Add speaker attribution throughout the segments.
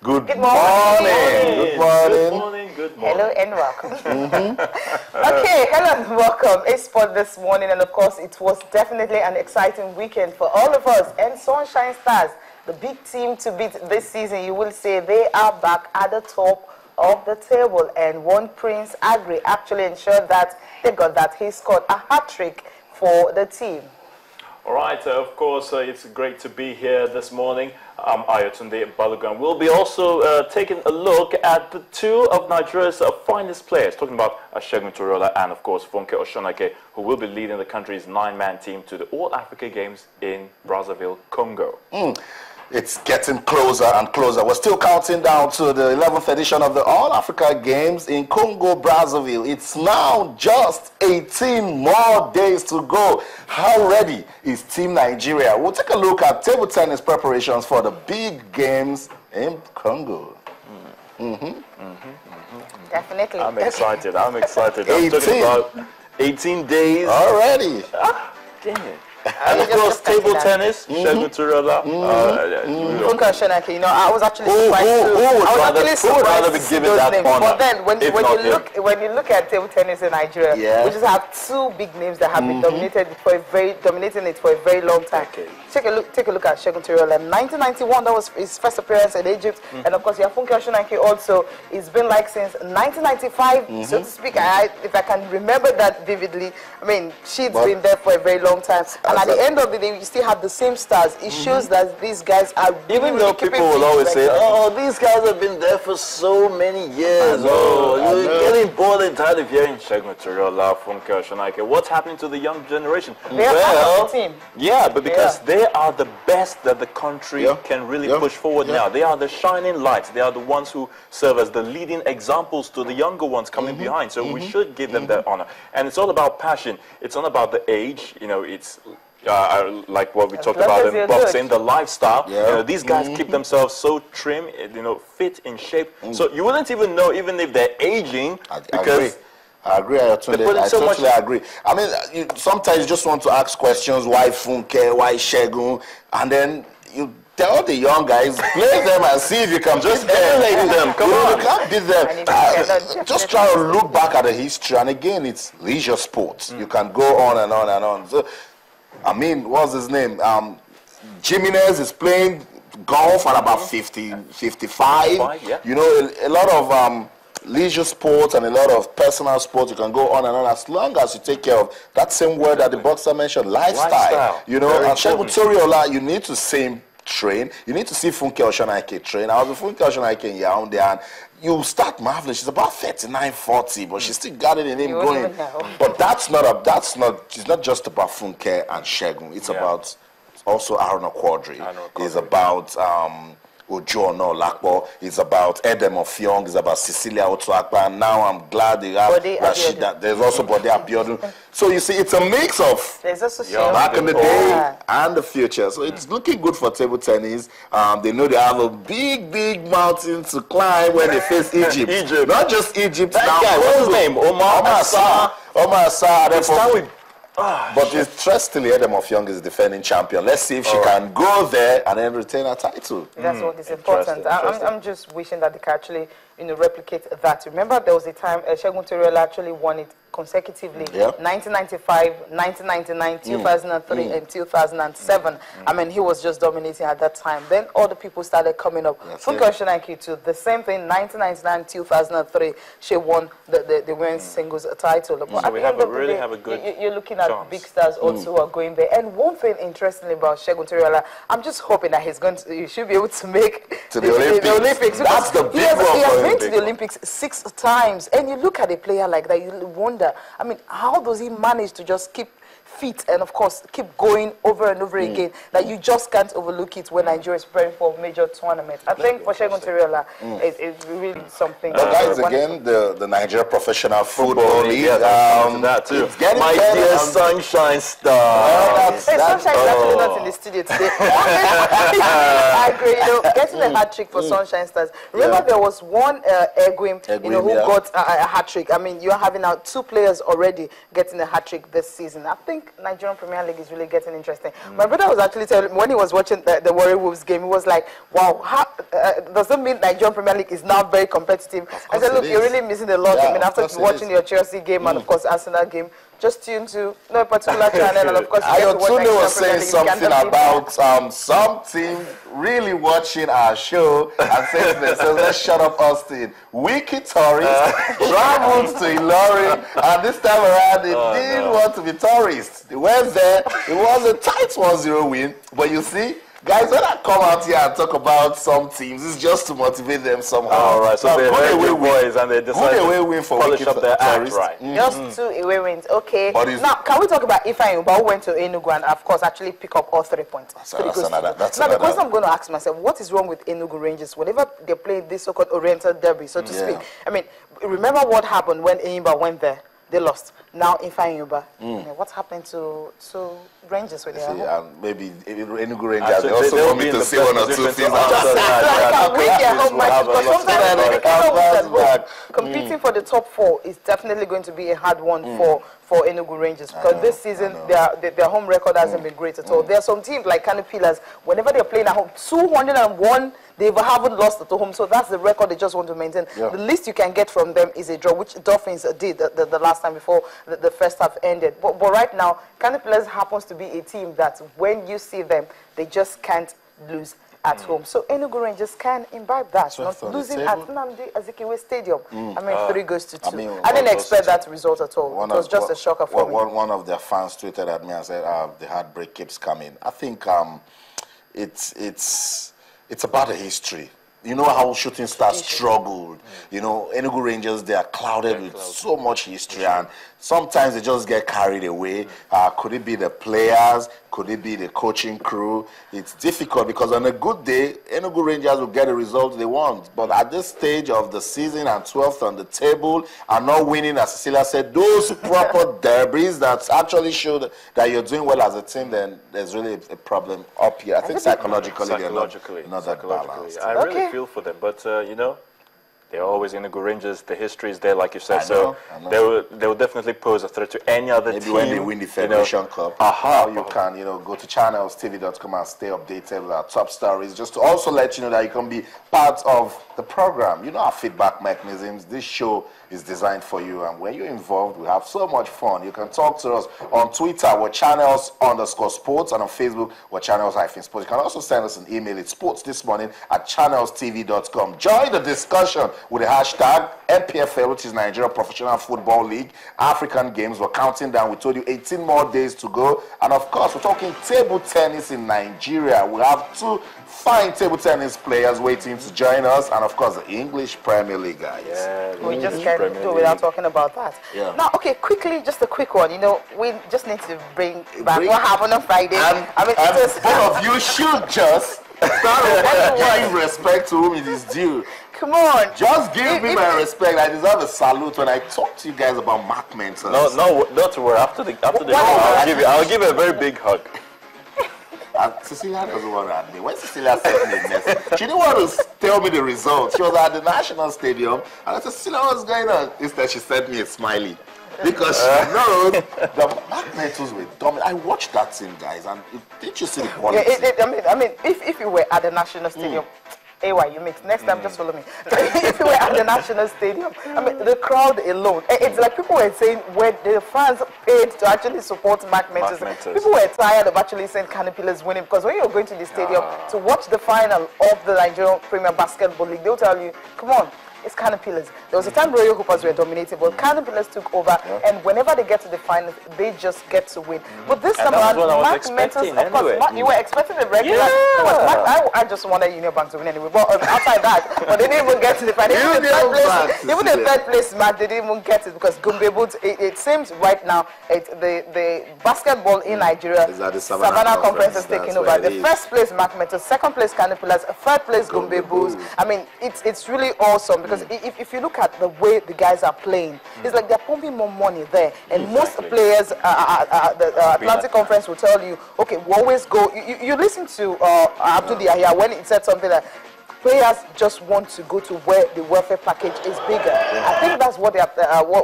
Speaker 1: Good
Speaker 2: Good
Speaker 1: morning.
Speaker 2: morning.
Speaker 1: Good morning.
Speaker 3: Good morning. Good morning.
Speaker 2: Hello and welcome. Okay, hello and welcome. It's Sport this morning, and of course, it was definitely an exciting weekend for all of us. And Sunshine Stars, the big team to beat this season, you will say they are back at the top of the table. And one Prince Agri actually ensured that they got that. He scored a hat-trick for the team.
Speaker 3: All right, of course, it's great to be here this morning. I'm Ayotunde Balogun. We'll be also taking a look at the two of Nigeria's finest players, talking about Segun Toriola and, of course, Funke Oshonake, who will be leading the country's 9-man team to the All-Africa Games in Brazzaville, Congo.
Speaker 1: It's getting closer and closer. We're still counting down to the 11th edition of the All-Africa Games in Congo, Brazzaville. It's now just 18 more days to go. How ready is Team Nigeria? We'll take a look at table tennis preparations for the big games in Congo.
Speaker 2: Definitely.
Speaker 3: I'm excited. I'm excited. I'm talking about 18 days.
Speaker 1: Already.
Speaker 3: Damn it. And of course, table tennis, Segun Toriola.
Speaker 2: Funke Oshonake, you know, I was actually
Speaker 1: Who
Speaker 2: surprised.
Speaker 1: would rather be given that honor?
Speaker 2: But then, when you look at table tennis in Nigeria, we just have two big names that have been dominating it for a very long time.
Speaker 3: Okay.
Speaker 2: Take a look at Segun Toriola. 1991, that was his first appearance in Egypt, and of course, Funke Oshonake also. It's been like since 1995, so to speak. If I can remember that vividly, I mean, she's been there for a very long time. And at the end of the day, you still have the same stars. It shows that these guys are
Speaker 3: even though people will always say, "Oh, these guys have been there for so many years." You're getting bored and tired of hearing Segun Toriola, Funke Oshonake. What's happening to the young generation?
Speaker 2: They are part of the team.
Speaker 3: Yeah, but because they are the best that the country can really push forward now. They are the shining lights. They are the ones who serve as the leading examples to the younger ones coming behind. So we should give them that honor. And it's all about passion. It's not about the age. You know, it's like what we talked about in boxing, the lifestyle. You know, these guys keep themselves so trim, you know, fit in shape. So you wouldn't even know, even if they're aging, because
Speaker 1: I agree. I totally agree. I mean, sometimes you just want to ask questions: why Funke, why Segun, and then you tell the young guys, play them and see if you can just emulate them. Come on, you can't beat them. Just try to look back at the history, and again, it's leisure sports. You can go on and on and on. So, I mean, what's his name? Jimenez is playing golf at about 50, 55. You know, a lot of leisure sports and a lot of personal sports, you can go on and on as long as you take care of that same word that the boxer mentioned, lifestyle. You know, and Segun Toriola, you need to see him train. You need to see Funke Oshonake train. I was with Funke Oshonake in Yaoundé, and you start marveling. She's about 39, 40, but she's still got it in him going. But it's not just about Funke and Segun. It's about also Aruna Quadri. It's about Ojo Lakpo. It's about Edem Ofiong. It's about Cecilia Otuakpa. And now I'm glad they have Rashida. There's also Bode Abiodun. So you see, it's a mix of back in the day and the future. So it's looking good for table tennis. They know they have a big mountain to climb when they face Egypt. Not just Egypt.
Speaker 3: That guy, what's his name? Omar Assar.
Speaker 1: Omar Assar. But interestingly, Edem Ofiong is the defending champion. Let's see if she can go there and then retain her title.
Speaker 2: That's what is important. I'm just wishing that they can actually, you know, replicate that. Remember, there was a time Segun Toriola actually won it consecutively. 1995, 1999, 2003, and 2007. I mean, he was just dominating at that time. Then all the people started coming up. Funke Oshonake too. The same thing. 1999, 2003, she won the women's singles title. But
Speaker 3: so we have a good.
Speaker 2: You're looking at big stars also who are going there. And one thing interestingly about Segun Toriola, I'm just hoping that he should be able to make
Speaker 1: the Olympics. That's the big one.
Speaker 2: He has been to the Olympics 6 times, and you look at a player like that, you wonder, I mean, how does he manage to just keep fit and, of course, keep going over and over again, that you just can't overlook it when Nigeria is preparing for a major tournament. I think for Segun Toriola, it's really something.
Speaker 1: But guys, again, the Nigeria Professional Football League,
Speaker 3: that too. My dear Sunshine Star.
Speaker 2: Sunshine is actually not in the studio today. I agree, you know, getting a hat-trick for Sunshine Stars. Remember, there was one Egwim, you know, who got a hat-trick. I mean, you're having now 2 players already getting a hat-trick this season. I think think Nigerian Premier League is really getting interesting. My brother was actually telling me when he was watching the Warri Wolves game, he was like, wow, does that mean Nigerian Premier League is now very competitive? I said, look, you're really missing a lot.
Speaker 1: Yeah,
Speaker 2: I mean, after watching your Chelsea game and, of course, Arsenal game, just tune to no particular channel, and of course,
Speaker 1: Ayotune was saying something about some team really watching our show and saying to themselves, let's shut up, Austin. Wiki tourists traveled to Ilorin, and this time around they didn't want to be tourists. They went there. It was a tight 1-0 win, but you see, guys, when I come out here and talk about some teams, it's just to motivate them somehow.
Speaker 3: All right, so they heard your voice and they decided
Speaker 1: to polish up
Speaker 3: their act, right?
Speaker 2: Just 2 away wins, okay. Now, can we talk about Ifeanyi Ubah, who went to Enugu and, of course, actually pick up all 3 points?
Speaker 1: Now,
Speaker 2: the question I'm going to ask myself, what is wrong with Enugu Rangers? Whenever they play this so-called Oriental Derby, so to speak. I mean, remember what happened when Enyimba went there? They lost. Now Ifeanyi Ubah. What's happened to Rangers with their home?
Speaker 1: Maybe Enugu Rangers, they also want me to see 1 or 2 things.
Speaker 2: Competing for the top 4 is definitely going to be a hard one for Enugu Rangers, because this season their home record hasn't been great at all. There are some teams like Kano Pillars, whenever they're playing at home, 201 they haven't lost at home, so that's the record they just want to maintain. The least you can get from them is a draw, which Dolphins did the last time before the first half ended. But right now, Kano Pillars happens to be a team that when you see them, they just can't lose at home. So Enugu Rangers can imbibe that, not losing at Nnamdi Azikiwe Stadium. I mean, 3 goes to 2. I didn't expect that result at all. It was just a shocker for me.
Speaker 1: One of their fans tweeted at me and said, the heartbreak keeps coming. I think it's about a history. You know how Shooting Stars struggled. You know, Enugu Rangers, they are clouded with so much history, and sometimes they just get carried away. Could it be the players? Could it be the coaching crew? It's difficult because on a good day, Enugu Rangers will get the result they want. But at this stage of the season and 12th on the table and not winning, as Cecilia said, those proper derbies that actually show that you're doing well as a team, then there's really a problem up here. I think psychologically they're not that balanced.
Speaker 3: I really feel for them, but you know, they're always Enugu Rangers. The history is there, like you said. So they will definitely pose a threat to any other team.
Speaker 1: Maybe when they win the Federation Cup, you can go to channelstv.com and stay updated with our top stories. Just to also let you know that you can be part of the program. You know our feedback mechanisms. This show is designed for you, and when you're involved, we have so much fun. You can talk to us on Twitter, we're channels_sports, and on Facebook, we're channels-sports. You can also send us an email. It's sportsthismorning@channelstv.com. Join the discussion with the hashtag NPFL, which is Nigeria Professional Football League, African Games. We're counting down. We told you 18 more days to go. And of course, we're talking table tennis in Nigeria. We have 2 fine table tennis players waiting to join us, and of course the English Premier League guys.
Speaker 2: We just can't do without talking about that. Now, okay, quickly, just a quick one. You know, we just need to bring back what happened on Friday.
Speaker 1: Both of you should just start giving respect to whom it is due.
Speaker 2: Come on.
Speaker 1: Just give me my respect. I deserve a salute when I talk to you guys about Mark Mentor.
Speaker 3: No, don't worry. After the game, I'll give you a very big hug.
Speaker 1: Cecilia doesn't want to admit. When Cecilia sent me a message, she didn't want to tell me the results. She was at the National Stadium, and I said, Cecilia, what's going on? Instead, she sent me a smiley. Because she knows the Magnetals were dominant. I watched that team, guys, and didn't you see the quality?
Speaker 2: I mean, if you were at the National Stadium, AY, you mix. Next time, just follow me. If you were at the National Stadium, I mean, the crowd alone, it's like people were saying when the fans paid to actually support Mark Mentor. People were tired of actually saying Kano Pillars winning, because when you're going to the stadium to watch the final of the Nigerian Premier Basketball League, they'll tell you, come on, it's Kano Pillars. There was a time Royal Hoopers were dominating, but Kano Pillars took over, and whenever they get to the finals, they just get to win. But this time around, Mark Mentor, of course, you were expecting a regular. I just wanted Union Bank to win anyway. But outside that, but they didn't even get to the final. Even the third place match, they didn't even get it, because Gombe Bulls, it seems right now, the basketball in Nigeria, the Savannah Conference is taking over. The first place, Mark Mentor, second place, Kano Pillars, third place, Gombe Bulls. I mean, it's really awesome. Because if you look at the way the guys are playing, it's like they're pumping more money there. And most players, the Atlantic Conference will tell you, okay, we always go. You listen to Abdul Yahya when he said something that players just want to go to where the welfare package is bigger. I think that's what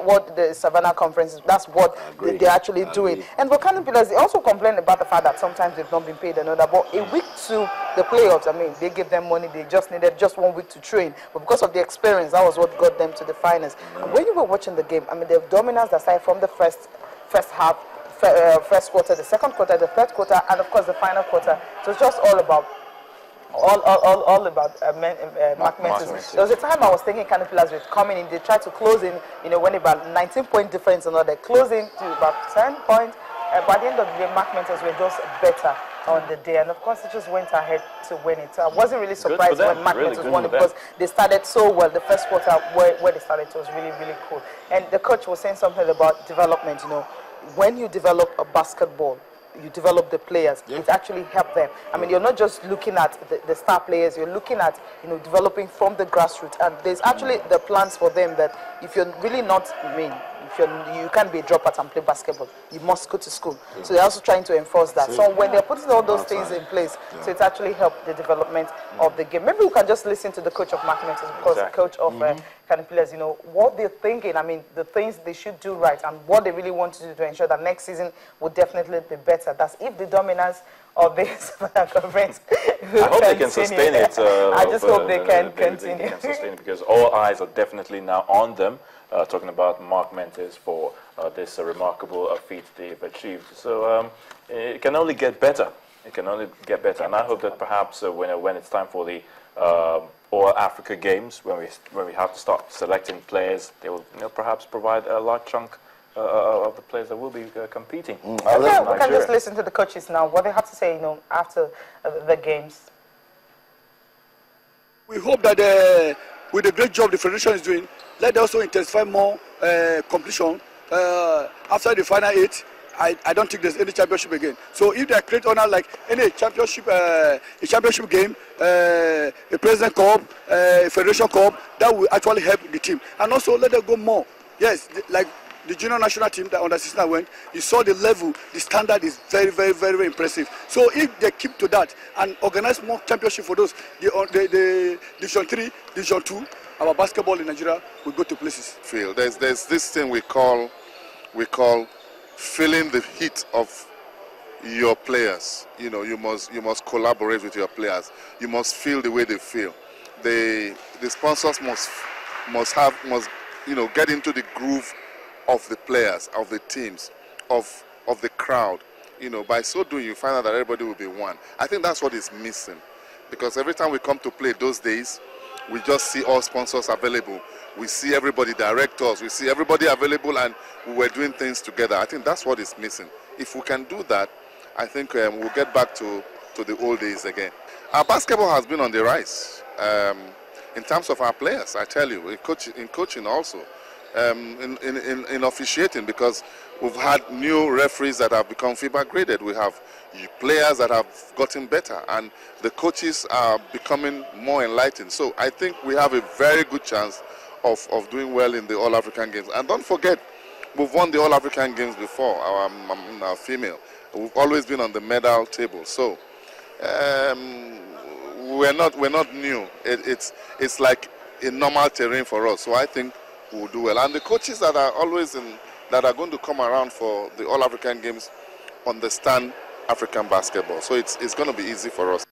Speaker 2: what the Savannah Conference is. That's what they're actually doing. And for Kano Pillars, they also complain about the fact that sometimes they've not been paid another. But a week to the playoffs, I mean, they give them money. They just needed just 1 week to train. But because of the experience, that was what got them to the finals. And when you were watching the game, I mean, the dominance that started from the first half, first quarter, the second quarter, the third quarter, and of course the final quarter. So it's just all about Mark Mentis. There was a time I was thinking Kano Pillars were coming in. They tried to close in, you know, when about 19-point difference and all, they're closing to about 10 points. By the end of the day, Mark Mentis were just better on the day, and of course, it just went ahead to win it. I wasn't really surprised when Mark Mentis won it because they started so well. The first quarter where they started was really, really cool. And the coach was saying something about development. You know, when you develop a basketball, you develop the players. It actually helps them. I mean, you're not just looking at the star players. You're looking at, you know, developing from the grassroots. And there's actually the plans for them that if you're really not, I mean, you can't be a dropout and play basketball. You must go to school. So they're also trying to enforce that. So when they're putting all those things in place, so it's actually helped the development of the game. Maybe we can just listen to the coach of Mark Mentis, because the coach of Kano Pillars, you know, what they're thinking, I mean, the things they should do right and what they really want to do to ensure that next season will definitely be better. That's if the dominance of this conference
Speaker 3: I hope they can sustain it.
Speaker 2: I just hope they can continue.
Speaker 3: They can sustain it, because all eyes are definitely now on them. Talking about Mark Mentis for this remarkable feat they've achieved. So it can only get better. It can only get better. And I hope that perhaps when it's time for the All Africa Games, when we have to start selecting players, they will, you know, perhaps provide a large chunk of the players that will be competing.
Speaker 2: We can just listen to the coaches now, what they have to say, you know, after the games.
Speaker 4: We hope that with the great job the federation is doing, let us also intensify more competition. After the final 8, I don't think there's any championship again. So if they create honor like any championship, a championship game, a President Cup, a Federation Cup, that will actually help the team. And also let them go more. Yes, like the junior national team that under 16 went, you saw the level, the standard is very, very, very, very impressive. So if they keep to that and organize more championship for those, the Division 3, Division 2, our basketball in Nigeria will go to places.
Speaker 5: There's this thing we call feeling the heat of your players. You know, you must collaborate with your players. You must feel the way they feel. The sponsors must you know, get into the groove of the players, of the teams, of the crowd. You know, by so doing, you find out that everybody will be one. I think that's what is missing, because every time we come to play those days, we just see all sponsors available. We see everybody, directors, we see everybody available, and we were doing things together. I think that's what is missing. If we can do that, I think we'll get back to the old days again. Our basketball has been on the rise in terms of our players, I tell you, in coaching also, in officiating, because we've had new referees that have become FIBA graded. We have players that have gotten better, and the coaches are becoming more enlightened. So I think we have a very good chance of doing well in the All-African Games. And don't forget, we've won the All-African Games before, our female. We've always been on the medal table. So we're not new. It's like a normal terrain for us. So I think we'll do well. And the coaches that are always that are going to come around for the All-African Games understand African basketball. So it's going to be easy for us.